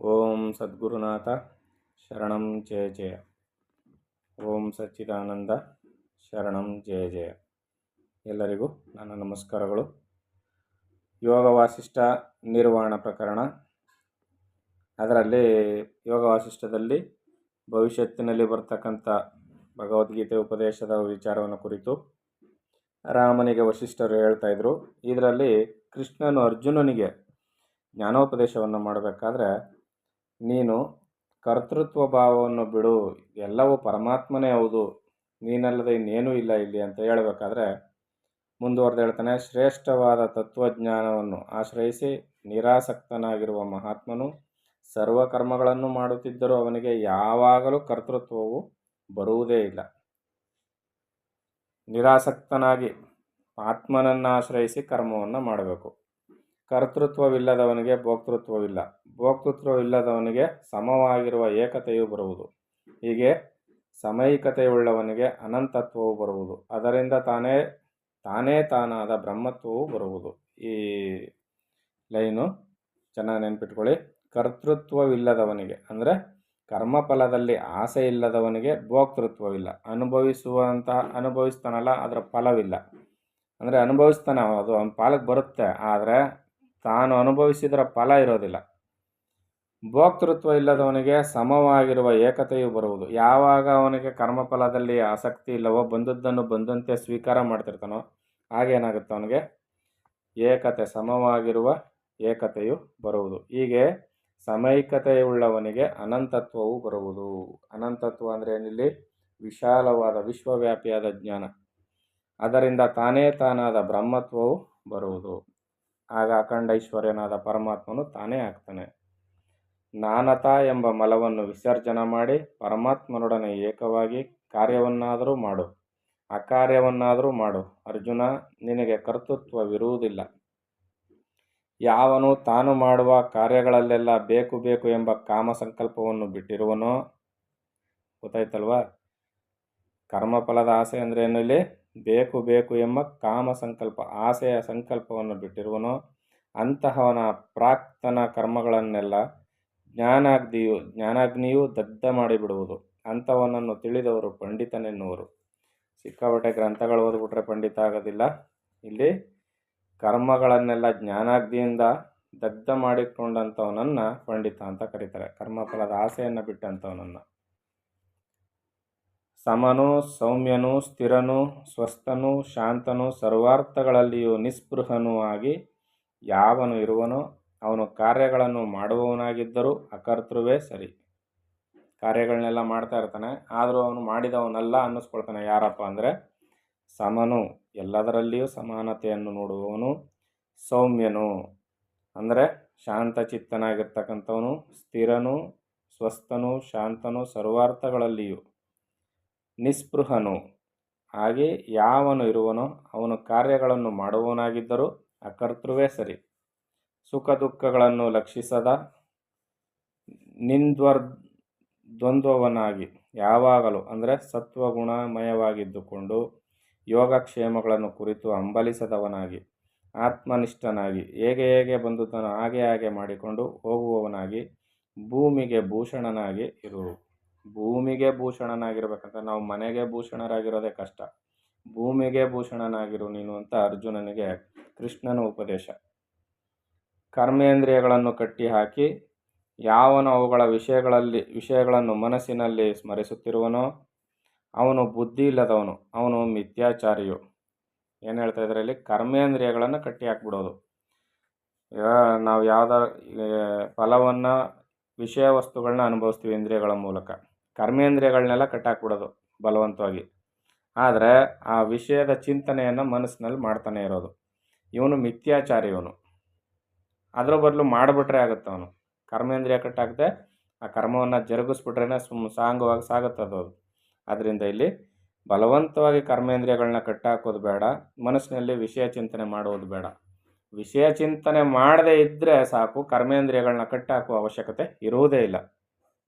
ಓಂ ಸದ್ಗುರುನಾಥ ಶರಣಂ ಜಯ ಜಯ. ಓಂ ಸಚ್ಚಿದಾನಂದ ಶರಣಂ ಜಯ ಜಯ. ಎಲ್ಲರಿಗೂ ನನ್ನ ನಮಸ್ಕಾರಗಳು. ಯೋಗ ವಾಸಿಷ್ಠ ನಿರ್ವಾಣ ಪ್ರಕರಣ, ಅದರಲ್ಲಿ ಯೋಗ ವಾಸಿಷ್ಠದಲ್ಲಿ ಭವಿಷ್ಯತ್ತಿನಲ್ಲಿ ಬರ್ತಕ್ಕಂಥ ಭಗವದ್ಗೀತೆ ಉಪದೇಶದ ವಿಚಾರವನ್ನು ಕುರಿತು ರಾಮನಿಗೆ ವಸಿಷ್ಠರು ಹೇಳ್ತಾ ಇದ್ರು. ಇದರಲ್ಲಿ ಕೃಷ್ಣನು ಅರ್ಜುನನಿಗೆ ಜ್ಞಾನೋಪದೇಶವನ್ನು ಮಾಡಬೇಕಾದ್ರೆ, ನೀನು ಕರ್ತೃತ್ವ ಭಾವವನ್ನು ಬಿಡು, ಎಲ್ಲವೂ ಪರಮಾತ್ಮನೇ ಹೌದು, ನೀನಲ್ಲದೆ ಇನ್ನೇನೂ ಇಲ್ಲ ಇಲ್ಲಿ ಅಂತ ಹೇಳಬೇಕಾದ್ರೆ ಮುಂದುವರೆದು ಹೇಳ್ತಾನೆ, ಶ್ರೇಷ್ಠವಾದ ತತ್ವಜ್ಞಾನವನ್ನು ಆಶ್ರಯಿಸಿ ನಿರಾಸಕ್ತನಾಗಿರುವ ಮಹಾತ್ಮನು ಸರ್ವಕರ್ಮಗಳನ್ನು ಮಾಡುತ್ತಿದ್ದರೂ ಅವನಿಗೆ ಯಾವಾಗಲೂ ಕರ್ತೃತ್ವವು ಬರುವುದೇ ಇಲ್ಲ. ನಿರಾಸಕ್ತನಾಗಿ ಆತ್ಮನನ್ನು ಆಶ್ರಯಿಸಿ ಕರ್ಮವನ್ನು ಮಾಡಬೇಕು. ಕರ್ತೃತ್ವವಿಲ್ಲದವನಿಗೆ ಭೋಕ್ತೃತ್ವವಿಲ್ಲ, ಭೋಕ್ತೃತ್ವವಿಲ್ಲದವನಿಗೆ ಸಮವಾಗಿರುವ ಏಕತೆಯು ಬರುವುದು, ಹೀಗೆ ಸಮೈಕತೆಯುಳ್ಳವನಿಗೆ ಅನಂತತ್ವವು ಬರುವುದು, ಅದರಿಂದ ತಾನೇ ತಾನಾದ ಬ್ರಹ್ಮತ್ವವು ಬರುವುದು. ಈ ಲೈನು ಚೆನ್ನಾಗಿ ನೆನ್ಪಿಟ್ಕೊಳ್ಳಿ. ಕರ್ತೃತ್ವವಿಲ್ಲದವನಿಗೆ ಅಂದರೆ ಕರ್ಮಫಲದಲ್ಲಿ ಆಸೆ ಇಲ್ಲದವನಿಗೆ ಭೋಕ್ತೃತ್ವವಿಲ್ಲ. ಅನುಭವಿಸ್ತಾನಲ್ಲ, ಅದರ ಫಲವಿಲ್ಲ. ಅಂದರೆ ಅನುಭವಿಸ್ತಾನೆ, ಅದು ಅವನ ಪಾಲಕ್ಕೆ ಬರುತ್ತೆ, ಆದರೆ ತಾನು ಅನುಭವಿಸಿದರ ಫಲ ಇರೋದಿಲ್ಲ. ಭೋಕ್ತೃತ್ವ ಇಲ್ಲದವನಿಗೆ ಸಮವಾಗಿರುವ ಏಕತೆಯು ಬರುವುದು. ಯಾವಾಗ ಅವನಿಗೆ ಕರ್ಮಫಲದಲ್ಲಿ ಆಸಕ್ತಿ ಇಲ್ಲವೋ, ಬಂದದ್ದನ್ನು ಬಂದಂತೆ ಸ್ವೀಕಾರ ಮಾಡ್ತಿರ್ತಾನೋ, ಆಗೇನಾಗುತ್ತೆ, ಅವನಿಗೆ ಏಕತೆ, ಸಮವಾಗಿರುವ ಏಕತೆಯು ಬರುವುದು. ಹೀಗೆ ಸಮೈಕತೆಯುಳ್ಳವನಿಗೆ ಅನಂತತ್ವವು ಬರುವುದು. ಅನಂತತ್ವ ಅಂದರೆ ಏನಿಲ್ಲಿ ವಿಶಾಲವಾದ ವಿಶ್ವವ್ಯಾಪಿಯಾದ ಜ್ಞಾನ, ಅದರಿಂದ ತಾನೇ ತಾನಾದ ಬ್ರಹ್ಮತ್ವವು ಬರುವುದು. ಆಗ ಅಖಂಡ ಐಶ್ವರ್ಯನಾದ ಪರಮಾತ್ಮನು ತಾನೇ ಆಗ್ತಾನೆ. ನಾನತಾ ಎಂಬ ಮಲವನ್ನು ವಿಸರ್ಜನ ಮಾಡಿ ಪರಮಾತ್ಮನೊಡನೆ ಏಕವಾಗಿ ಕಾರ್ಯವನ್ನಾದರೂ ಮಾಡು, ಅಕಾರ್ಯವನ್ನಾದರೂ ಮಾಡು. ಅರ್ಜುನ, ನಿನಗೆ ಕರ್ತೃತ್ವವಿರುವುದಿಲ್ಲ. ಯಾವನು ತಾನು ಮಾಡುವ ಕಾರ್ಯಗಳಲ್ಲೆಲ್ಲ ಬೇಕು ಬೇಕು ಎಂಬ ಕಾಮ ಸಂಕಲ್ಪವನ್ನು ಬಿಟ್ಟಿರುವನೋ, ಗೊತ್ತಾಯ್ತಲ್ವಾ? ಕರ್ಮಫಲದ ಆಸೆ ಅಂದರೆ ಏನು? ಇಲ್ಲಿ ಬೇಕು ಬೇಕು ಎಂಬ ಕಾಮ ಸಂಕಲ್ಪ, ಆಸೆಯ ಸಂಕಲ್ಪವನ್ನು ಬಿಟ್ಟಿರುವನೋ, ಅಂತಹವನ ಪ್ರಾಕ್ತನ ಕರ್ಮಗಳನ್ನೆಲ್ಲ ಜ್ಞಾನಾಗ್ನಿಯು ದಗ್ಧ ಮಾಡಿಬಿಡುವುದು. ಅಂಥವನನ್ನು ತಿಳಿದವರು ಪಂಡಿತನೆನ್ನುವರು. ಸಿಕ್ಕಾಪಟ್ಟೆ ಗ್ರಂಥಗಳು ಓದ್ಬಿಟ್ರೆ ಪಂಡಿತ ಆಗೋದಿಲ್ಲ. ಇಲ್ಲಿ ಕರ್ಮಗಳನ್ನೆಲ್ಲ ಜ್ಞಾನಾಗ್ನಿಯಿಂದ ದಗ್ಧ ಮಾಡಿಕೊಂಡಂಥವನನ್ನು ಪಂಡಿತ ಅಂತ ಕರೀತಾರೆ. ಕರ್ಮಫಲದ ಆಸೆಯನ್ನು ಬಿಟ್ಟಂಥವನನ್ನು. ಸಮನು, ಸೌಮ್ಯನು, ಸ್ಥಿರನು, ಸ್ವಸ್ಥನು, ಶಾಂತನು, ಸರ್ವಾರ್ಥಗಳಲ್ಲಿಯೂ ನಿಸ್ಪೃಹನೂ ಆಗಿ ಯಾವನು ಇರುವನೋ ಅವನು ಕಾರ್ಯಗಳನ್ನು ಮಾಡುವವನಾಗಿದ್ದರೂ ಅಕರ್ತೃವೇ ಸರಿ. ಕಾರ್ಯಗಳನ್ನೆಲ್ಲ ಮಾಡ್ತಾ ಇರ್ತಾನೆ, ಆದರೂ ಅವನು ಮಾಡಿದವನಲ್ಲ ಅನ್ನಿಸ್ಕೊಳ್ತಾನೆ. ಯಾರಪ್ಪ ಅಂದರೆ ಸಮನು, ಎಲ್ಲದರಲ್ಲಿಯೂ ಸಮಾನತೆಯನ್ನು ನೋಡುವವನು. ಸೌಮ್ಯನು ಅಂದರೆ ಶಾಂತಚಿತ್ತನಾಗಿರ್ತಕ್ಕಂಥವನು. ಸ್ಥಿರನು, ಸ್ವಸ್ಥನು, ಶಾಂತನು, ಸರ್ವಾರ್ಥಗಳಲ್ಲಿಯೂ ನಿಸ್ಪೃಹನು ಹಾಗೆ ಯಾವನು ಇರುವನೋ ಅವನು ಕಾರ್ಯಗಳನ್ನು ಮಾಡುವವನಾಗಿದ್ದರೂ ಅಕರ್ತೃವೇ ಸರಿ. ಸುಖ ದುಃಖಗಳನ್ನು ಲಕ್ಷಿಸದ ದ್ವಂದ್ವವನಾಗಿ ಯಾವಾಗಲೂ ಅಂದರೆ ಸತ್ವಗುಣಮಯವಾಗಿದ್ದುಕೊಂಡು ಯೋಗಕ್ಷೇಮಗಳನ್ನು ಕುರಿತು ಹಂಬಲಿಸದವನಾಗಿ ಆತ್ಮನಿಷ್ಠನಾಗಿ ಹೇಗೆ ಬಂದುದನ್ನು ಹಾಗೆ ಮಾಡಿಕೊಂಡು ಹೋಗುವವನಾಗಿ ಭೂಮಿಗೆ ಭೂಷಣನಾಗಿ ಇರು. ಭೂಮಿಗೆ ಭೂಷಣನಾಗಿರ್ಬೇಕಂತ, ನಾವು ಮನೆಗೆ ಭೂಷಣರಾಗಿರೋದೇ ಕಷ್ಟ, ಭೂಮಿಗೆ ಭೂಷಣನಾಗಿರು ನೀನು ಅಂತ ಅರ್ಜುನನಿಗೆ ಕೃಷ್ಣನ ಉಪದೇಶ. ಕರ್ಮೇಂದ್ರಿಯಗಳನ್ನು ಕಟ್ಟಿ ಹಾಕಿ ಯಾವನು ಅವುಗಳ ವಿಷಯಗಳನ್ನು ಮನಸ್ಸಿನಲ್ಲಿ ಸ್ಮರಿಸುತ್ತಿರುವನೋ ಅವನು ಬುದ್ಧಿ ಇಲ್ಲದವನು, ಅವನು ಮಿಥ್ಯಾಚಾರಿಯು. ಏನು ಹೇಳ್ತಾ ಇದ್ದಾರೆ ಇಲ್ಲಿ? ಕರ್ಮೇಂದ್ರಿಯಗಳನ್ನು ಕಟ್ಟಿ ಹಾಕ್ಬಿಡೋದು. ನಾವು ಯಾವುದಾರ ಫಲವನ್ನು, ವಿಷಯ ವಸ್ತುಗಳನ್ನ ಅನುಭವಿಸ್ತೀವಿ ಇಂದ್ರಿಯಗಳ ಮೂಲಕ. ಕರ್ಮೇಂದ್ರಿಯಗಳನ್ನೆಲ್ಲ ಕಟ್ಟಾಕ್ಬಿಡೋದು ಬಲವಂತವಾಗಿ. ಆದರೆ ಆ ವಿಷಯದ ಚಿಂತನೆಯನ್ನು ಮನಸ್ಸಿನಲ್ಲಿ ಮಾಡ್ತಾನೆ ಇರೋದು. ಇವನು ಮಿಥ್ಯಾಚಾರಿ. ಇವನು ಅದರ ಬದಲು ಮಾಡಿಬಿಟ್ರೆ ಆಗುತ್ತೆ. ಅವನು ಕರ್ಮೇಂದ್ರಿಯ ಕಟ್ಟಾಕದೆ ಆ ಕರ್ಮವನ್ನು ಜರುಗಿಸ್ಬಿಟ್ರೆ ಸಾಂಗವಾಗಿ ಸಾಗುತ್ತದು. ಅದರಿಂದ ಇಲ್ಲಿ ಬಲವಂತವಾಗಿ ಕರ್ಮೇಂದ್ರಿಯಗಳನ್ನ ಕಟ್ಟಾಕೋದು ಬೇಡ, ಮನಸ್ಸಿನಲ್ಲಿ ವಿಷಯ ಚಿಂತನೆ ಮಾಡುವುದು ಬೇಡ. ವಿಷಯ ಚಿಂತನೆ ಮಾಡದೇ ಇದ್ದರೆ ಸಾಕು, ಕರ್ಮೇಂದ್ರಿಯಗಳನ್ನ ಕಟ್ಟಾಕುವ ಅವಶ್ಯಕತೆ ಇರುವುದೇ ಇಲ್ಲ.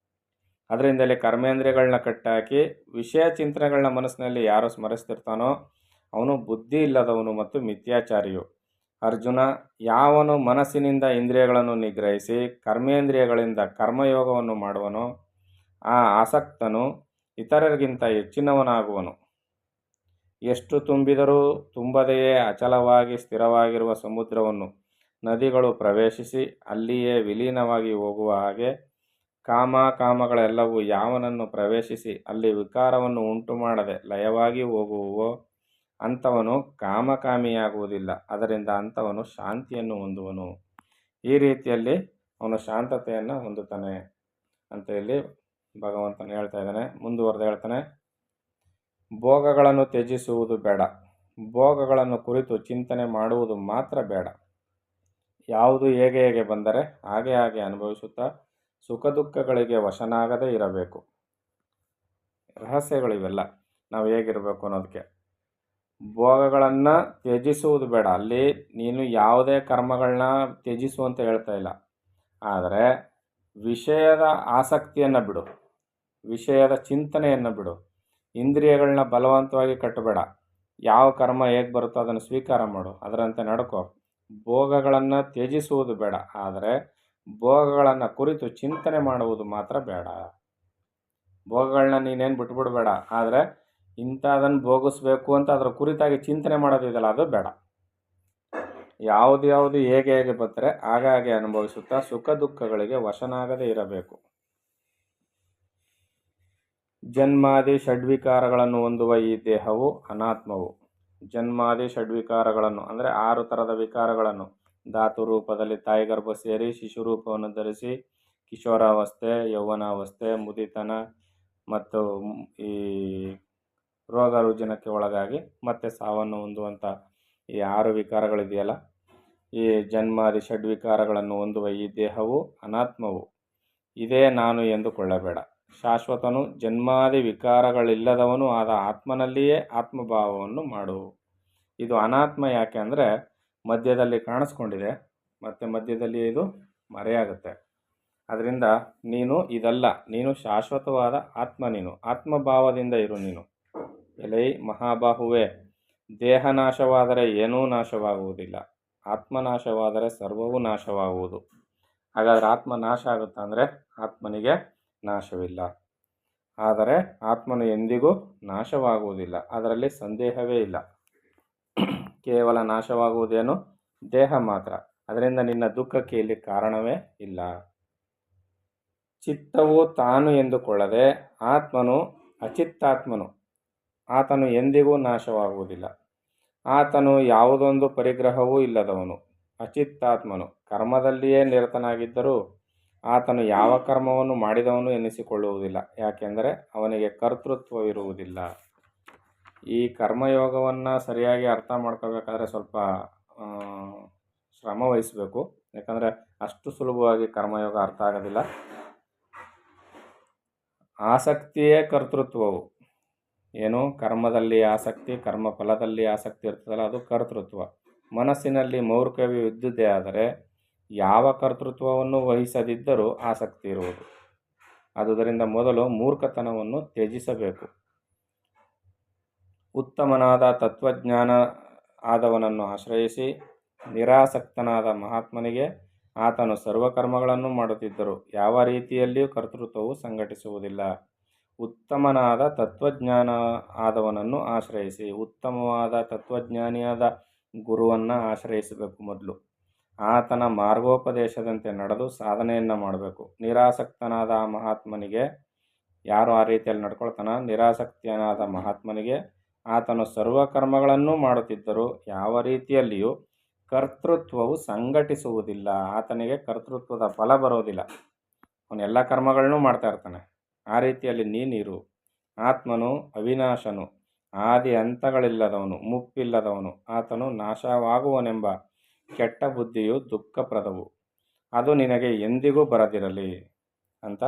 ಅದರಿಂದಲೇ ಕರ್ಮೇಂದ್ರಿಯಗಳನ್ನ ಕಟ್ಟಾಕಿ ವಿಷಯ ಚಿಂತನೆಗಳನ್ನ ಮನಸ್ಸಿನಲ್ಲಿ ಯಾರು ಸ್ಮರಿಸ್ತಿರ್ತಾನೋ ಅವನು ಬುದ್ಧಿ ಇಲ್ಲದವನು ಮತ್ತು ಮಿಥ್ಯಾಚಾರಿಯು. ಅರ್ಜುನ, ಯಾವನು ಮನಸ್ಸಿನಿಂದ ಇಂದ್ರಿಯಗಳನ್ನು ನಿಗ್ರಹಿಸಿ ಕರ್ಮೇಂದ್ರಿಯಗಳಿಂದ ಕರ್ಮಯೋಗವನ್ನು ಮಾಡುವನೋ ಆ ಆಸಕ್ತನು ಇತರರಿಗಿಂತ ಹೆಚ್ಚಿನವನಾಗುವನು. ಎಷ್ಟು ತುಂಬಿದರೂ ತುಂಬದೆಯೇ ಅಚಲವಾಗಿ ಸ್ಥಿರವಾಗಿರುವ ಸಮುದ್ರವನ್ನು ನದಿಗಳು ಪ್ರವೇಶಿಸಿ ಅಲ್ಲಿಯೇ ವಿಲೀನವಾಗಿ ಹೋಗುವ ಹಾಗೆ ಕಾಮಗಳೆಲ್ಲವೂ ಯಾವನನ್ನು ಪ್ರವೇಶಿಸಿ ಅಲ್ಲಿ ವಿಕಾರವನ್ನು ಉಂಟು ಮಾಡದೆ ಲಯವಾಗಿ ಹೋಗುವವೋ ಅಂಥವನು ಕಾಮಕಾಮಿಯಾಗುವುದಿಲ್ಲ. ಅದರಿಂದ ಅಂಥವನು ಶಾಂತಿಯನ್ನು ಹೊಂದುವನು. ಈ ರೀತಿಯಲ್ಲಿ ಅವನು ಶಾಂತತೆಯನ್ನು ಹೊಂದುತ್ತಾನೆ ಅಂತ ಇಲ್ಲಿ ಭಗವಂತನು ಹೇಳ್ತಾ ಇದ್ದಾನೆ. ಮುಂದುವರೆದು ಹೇಳ್ತಾನೆ, ಭೋಗಗಳನ್ನು ತ್ಯಜಿಸುವುದು ಬೇಡ, ಭೋಗಗಳನ್ನು ಕುರಿತು ಚಿಂತನೆ ಮಾಡುವುದು ಮಾತ್ರ ಬೇಡ. ಯಾವುದು ಹೇಗೆ ಹೇಗೆ ಬಂದರೆ ಹಾಗೆ ಹಾಗೆ ಅನುಭವಿಸುತ್ತಾ ಸುಖ ದುಃಖಗಳಿಗೆ ವಶನಾಗದೇ ಇರಬೇಕು. ರಹಸ್ಯಗಳಿವೆಲ್ಲ, ನಾವು ಹೇಗಿರಬೇಕು ಅನ್ನೋದಕ್ಕೆ. ಭೋಗಗಳನ್ನು ತ್ಯಜಿಸುವುದು ಬೇಡ, ಅಲ್ಲಿ ನೀನು ಯಾವುದೇ ಕರ್ಮಗಳನ್ನ ತ್ಯಜಿಸು ಅಂತ ಹೇಳ್ತಾ ಇಲ್ಲ. ಆದರೆ ವಿಷಯದ ಆಸಕ್ತಿಯನ್ನು ಬಿಡು, ವಿಷಯದ ಚಿಂತನೆಯನ್ನು ಬಿಡು, ಇಂದ್ರಿಯಗಳನ್ನ ಬಲವಂತವಾಗಿ ಕಟ್ಟಬೇಡ. ಯಾವ ಕರ್ಮ ಹೇಗೆ ಬರುತ್ತೋ ಅದನ್ನು ಸ್ವೀಕಾರ ಮಾಡು, ಅದರಂತೆ ನಡ್ಕೋ. ಭೋಗಗಳನ್ನು ತ್ಯಜಿಸುವುದು ಬೇಡ, ಆದರೆ ಭೋಗಗಳನ್ನು ಕುರಿತು ಚಿಂತನೆ ಮಾಡುವುದು ಮಾತ್ರ ಬೇಡ. ಭೋಗಗಳನ್ನ ನೀನೇನು ಬಿಟ್ಬಿಡಬೇಡ, ಆದರೆ ಇಂಥದನ್ನು ಭೋಗಿಸ್ಬೇಕು ಅಂತ ಅದರ ಕುರಿತಾಗಿ ಚಿಂತನೆ ಮಾಡೋದಿದೆಯಲ್ಲ, ಅದು ಬೇಡ. ಯಾವುದು ಹೇಗೆ ಹೇಗೆ ಬರ್ತಾರೆ ಹಾಗಾಗಿ ಅನುಭವಿಸುತ್ತಾ ಸುಖ ದುಃಖಗಳಿಗೆ ವಶನಾಗದೇ ಇರಬೇಕು. ಜನ್ಮಾದಿ ಷಡ್ವಿಕಾರಗಳನ್ನು ಹೊಂದುವ ಈ ದೇಹವು ಅನಾತ್ಮವು. ಜನ್ಮಾದಿ ಷಡ್ವಿಕಾರಗಳನ್ನು ಅಂದರೆ 6 ಥರದ ವಿಕಾರಗಳನ್ನು, ಧಾತು ರೂಪದಲ್ಲಿ ತಾಯಿ ಗರ್ಭ ಸೇರಿ ಶಿಶು ರೂಪವನ್ನು ಧರಿಸಿ ಕಿಶೋರಾವಸ್ಥೆ, ಯೌವನಾವಸ್ಥೆ, ಮುದಿತನ ಮತ್ತು ಈ ರೋಗ ರುಜಿನಕ್ಕೆ ಒಳಗಾಗಿ ಮತ್ತೆ ಸಾವನ್ನು ಹೊಂದುವಂಥ ಈ 6 ವಿಕಾರಗಳಿದೆಯಲ್ಲ, ಈ ಜನ್ಮಾದಿ ಷಡ್ವಿಕಾರಗಳನ್ನು ಹೊಂದುವ ಈ ದೇಹವು ಅನಾತ್ಮವು. ಇದೇ ನಾನು ಎಂದುಕೊಳ್ಳಬೇಡ. ಶಾಶ್ವತನು ಜನ್ಮಾದಿ ವಿಕಾರಗಳಿಲ್ಲದವನು ಆದ ಆತ್ಮನಲ್ಲಿಯೇ ಆತ್ಮಭಾವವನ್ನು ಮಾಡು. ಇದು ಅನಾತ್ಮ ಯಾಕೆ ಅಂದರೆ ಮಧ್ಯದಲ್ಲಿ ಕಾಣಿಸ್ಕೊಂಡಿದೆ, ಮತ್ತು ಮಧ್ಯದಲ್ಲಿ ಇದು ಮರೆಯಾಗುತ್ತೆ. ಅದರಿಂದ ನೀನು ಇದಲ್ಲ, ನೀನು ಶಾಶ್ವತವಾದ ಆತ್ಮ, ನೀನು ಆತ್ಮಭಾವದಿಂದ ಇರು. ನೀನು ಎಲೈ ಮಹಾಬಾಹುವೆ, ದೇಹ ನಾಶವಾದರೆ ಏನೂ ನಾಶವಾಗುವುದಿಲ್ಲ, ಆತ್ಮನಾಶವಾದರೆ ಸರ್ವವೂ ನಾಶವಾಗುವುದು. ಹಾಗಾದರೆ ಆತ್ಮ ನಾಶ ಆಗುತ್ತಾ ಅಂದರೆ ಆತ್ಮನಿಗೆ ನಾಶವಿಲ್ಲ. ಆದರೆ ಆತ್ಮನು ಎಂದಿಗೂ ನಾಶವಾಗುವುದಿಲ್ಲ, ಅದರಲ್ಲಿ ಸಂದೇಹವೇ ಇಲ್ಲ. ಕೇವಲ ನಾಶವಾಗುವುದೇನು? ದೇಹ ಮಾತ್ರ. ಅದರಿಂದ ನಿನ್ನ ದುಃಖಕ್ಕೆ ಇಲ್ಲಿ ಕಾರಣವೇ ಇಲ್ಲ. ಚಿತ್ತವು ತಾನು ಎಂದುಕೊಳ್ಳದೆ ಆತ್ಮನು ಅಚಿತ್ತಾತ್ಮನು, ಆತನು ಎಂದಿಗೂ ನಾಶವಾಗುವುದಿಲ್ಲ. ಆತನು ಯಾವುದೊಂದು ಪರಿಗ್ರಹವೂ ಇಲ್ಲದವನು, ಅಚಿತ್ತಾತ್ಮನು. ಕರ್ಮದಲ್ಲಿಯೇ ನಿರತನಾಗಿದ್ದರೂ ಆತನು ಯಾವ ಕರ್ಮವನ್ನು ಮಾಡಿದವನು ಎನ್ನಿಸಿಕೊಳ್ಳುವುದಿಲ್ಲ, ಯಾಕೆಂದರೆ ಅವನಿಗೆ ಕರ್ತೃತ್ವವಿರುವುದಿಲ್ಲ. ಈ ಕರ್ಮಯೋಗವನ್ನು ಸರಿಯಾಗಿ ಅರ್ಥ ಮಾಡ್ಕೋಬೇಕಾದ್ರೆ ಸ್ವಲ್ಪ ಶ್ರಮ ವಹಿಸಬೇಕು, ಯಾಕಂದರೆ ಅಷ್ಟು ಸುಲಭವಾಗಿ ಕರ್ಮಯೋಗ ಅರ್ಥ ಆಗೋದಿಲ್ಲ. ಆಸಕ್ತಿಯೇ ಕರ್ತೃತ್ವವು. ಏನು? ಕರ್ಮದಲ್ಲಿ ಆಸಕ್ತಿ, ಕರ್ಮ ಫಲದಲ್ಲಿ ಆಸಕ್ತಿ ಇರ್ತದಲ್ಲ, ಅದು ಕರ್ತೃತ್ವ. ಮನಸ್ಸಿನಲ್ಲಿ ಮೌರ್ಕವ್ಯ ಇದ್ದುದೇ ಆದರೆ ಯಾವ ಕರ್ತೃತ್ವವನ್ನು ವಹಿಸದಿದ್ದರೂ ಆಸಕ್ತಿ ಇರುವುದು. ಆದುದರಿಂದ ಮೊದಲು ಮೂರ್ಖತನವನ್ನು ತ್ಯಜಿಸಬೇಕು. ಉತ್ತಮನಾದ ತತ್ವಜ್ಞಾನ ಆದವನನ್ನು ಆಶ್ರಯಿಸಿ ನಿರಾಸಕ್ತನಾದ ಮಹಾತ್ಮನಿಗೆ ಆತನು ಸರ್ವಕರ್ಮಗಳನ್ನು ಮಾಡುತ್ತಿದ್ದರೂ ಯಾವ ರೀತಿಯಲ್ಲಿಯೂ ಕರ್ತೃತ್ವವು ಸಂಘಟಿಸುವುದಿಲ್ಲ. ಉತ್ತಮನಾದ ತತ್ವಜ್ಞಾನ ಆದವನನ್ನು ಆಶ್ರಯಿಸಿ, ಉತ್ತಮವಾದ ತತ್ವಜ್ಞಾನಿಯಾದ ಗುರುವನ್ನು ಆಶ್ರಯಿಸಬೇಕು. ಮೊದಲು ಆತನ ಮಾರ್ಗೋಪದೇಶದಂತೆ ನಡೆದು ಸಾಧನೆಯನ್ನು ಮಾಡಬೇಕು. ನಿರಾಸಕ್ತನಾದ ಆ ಮಹಾತ್ಮನಿಗೆ, ಯಾರು ಆ ರೀತಿಯಲ್ಲಿ ನಡ್ಕೊಳ್ತಾನ, ನಿರಾಸಕ್ತಿಯನಾದ ಮಹಾತ್ಮನಿಗೆ ಆತನು ಸರ್ವಕರ್ಮಗಳನ್ನು ಮಾಡುತ್ತಿದ್ದರೂ ಯಾವ ರೀತಿಯಲ್ಲಿಯೂ ಕರ್ತೃತ್ವವು ಸಂಘಟಿಸುವುದಿಲ್ಲ. ಆತನಿಗೆ ಕರ್ತೃತ್ವದ ಫಲ ಬರೋದಿಲ್ಲ, ಅವನು ಎಲ್ಲ ಕರ್ಮಗಳನ್ನೂ ಮಾಡ್ತಾ ಇರ್ತಾನೆ. ಆ ರೀತಿಯಲ್ಲಿ ನೀನಿರು. ಆತ್ಮನು ಅವಿನಾಶನು, ಆದಿ ಹಂತಗಳಿಲ್ಲದವನು, ಮುಪ್ಪಿಲ್ಲದವನು. ಆತನು ನಾಶವಾಗುವನೆಂಬ ಕೆಟ್ಟ ಬುದ್ಧಿಯು ದುಃಖಪ್ರದವು, ಅದು ನಿನಗೆ ಎಂದಿಗೂ ಬರದಿರಲಿ ಅಂತ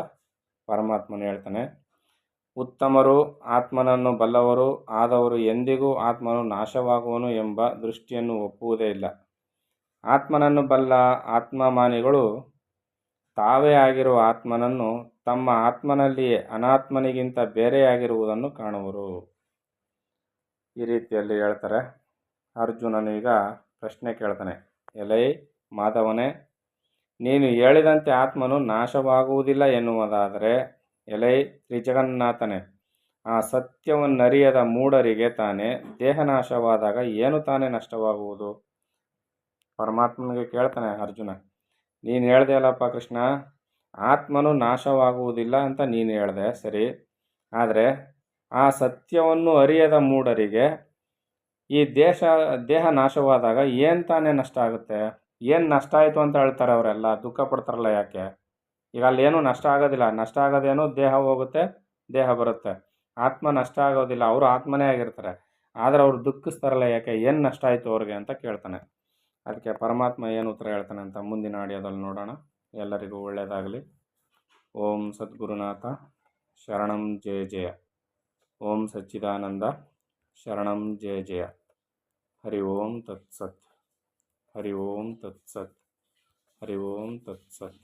ಪರಮಾತ್ಮನು ಹೇಳ್ತಾನೆ. ಉತ್ತಮರು, ಆತ್ಮನನ್ನು ಬಲ್ಲವರು ಆದವರು ಎಂದಿಗೂ ಆತ್ಮನು ನಾಶವಾಗುವನು ಎಂಬ ದೃಷ್ಟಿಯನ್ನು ಒಪ್ಪುವುದೇ ಇಲ್ಲ. ಆತ್ಮನನ್ನು ಬಲ್ಲ ಆತ್ಮಮಾನಿಗಳು ತಾವೇ ಆಗಿರುವ ಆತ್ಮನನ್ನು ತಮ್ಮ ಆತ್ಮನಲ್ಲಿಯೇ ಅನಾತ್ಮನಿಗಿಂತ ಬೇರೆಯಾಗಿರುವುದನ್ನು ಕಾಣುವರು. ಈ ರೀತಿಯಲ್ಲಿ ಹೇಳ್ತಾರೆ. ಅರ್ಜುನನೀಗ ಪ್ರಶ್ನೆ ಕೇಳ್ತಾನೆ. ಎಲೈ ಮಾಧವನೇ, ನೀನು ಹೇಳಿದಂತೆ ಆತ್ಮನು ನಾಶವಾಗುವುದಿಲ್ಲ ಎನ್ನುವುದಾದರೆ, ಎಲೈ ತ್ರಿಜಗನ್ನಾಥನೇ, ಆ ಸತ್ಯವನ್ನರಿಯದ ಮೂಢರಿಗೆ ತಾನೇ ದೇಹನಾಶವಾದಾಗ ಏನು ತಾನೇ ನಷ್ಟವಾಗುವುದು? ಪರಮಾತ್ಮನಿಗೆ ಕೇಳ್ತಾನೆ ಅರ್ಜುನ. ನೀನು ಹೇಳ್ದೆ ಅಲ್ಲಪ್ಪ ಕೃಷ್ಣ, ಆತ್ಮನು ನಾಶವಾಗುವುದಿಲ್ಲ ಅಂತ ನೀನು ಹೇಳ್ದೆ ಸರಿ, ಆದರೆ ಆ ಸತ್ಯವನ್ನು ಅರಿಯದ ಮೂಢರಿಗೆ ಈ ದೇಹ ನಾಶವಾದಾಗ ಏನು ತಾನೇ ನಷ್ಟ ಆಗುತ್ತೆ? ಏನು ನಷ್ಟ ಆಯಿತು ಅಂತ ಹೇಳ್ತಾರೆ ಅವರೆಲ್ಲ, ದುಃಖ ಪಡ್ತಾರಲ್ಲ ಯಾಕೆ? ಈಗ ಅಲ್ಲೇನು ನಷ್ಟ ಆಗೋದಿಲ್ಲ. ನಷ್ಟ ಆಗೋದೇನು, ದೇಹ ಹೋಗುತ್ತೆ, ದೇಹ ಬರುತ್ತೆ. ಆತ್ಮ ನಷ್ಟ ಆಗೋದಿಲ್ಲ, ಅವರು ಆತ್ಮನೇ ಆಗಿರ್ತಾರೆ. ಆದರೆ ಅವ್ರು ದುಃಖಿಸ್ತಾರಲ್ಲ ಯಾಕೆ? ಏನು ನಷ್ಟ ಆಯಿತು ಅವ್ರಿಗೆ ಅಂತ ಕೇಳ್ತಾನೆ. ಅದಕ್ಕೆ ಪರಮಾತ್ಮ ಏನು ಉತ್ತರ ಹೇಳ್ತಾನೆ ಅಂತ ಮುಂದಿನ ಆಡಿಯೋದಲ್ಲಿ ನೋಡೋಣ. ಎಲ್ಲರಿಗೂ ಒಳ್ಳೆಯದಾಗಲಿ. ಓಂ ಸದ್ಗುರುನಾಥ ಶರಣಂ ಜಯ ಜಯ. ಓಂ ಸಚ್ಚಿದಾನಂದ ಶರಣಂ ಜಯ ಜಯ. ಹರಿ ಓಂ ತತ್ಸತ್. ಹರಿ ಓಂ ತತ್ಸತ್. ಹರಿ ಓಂ ತತ್ಸತ್.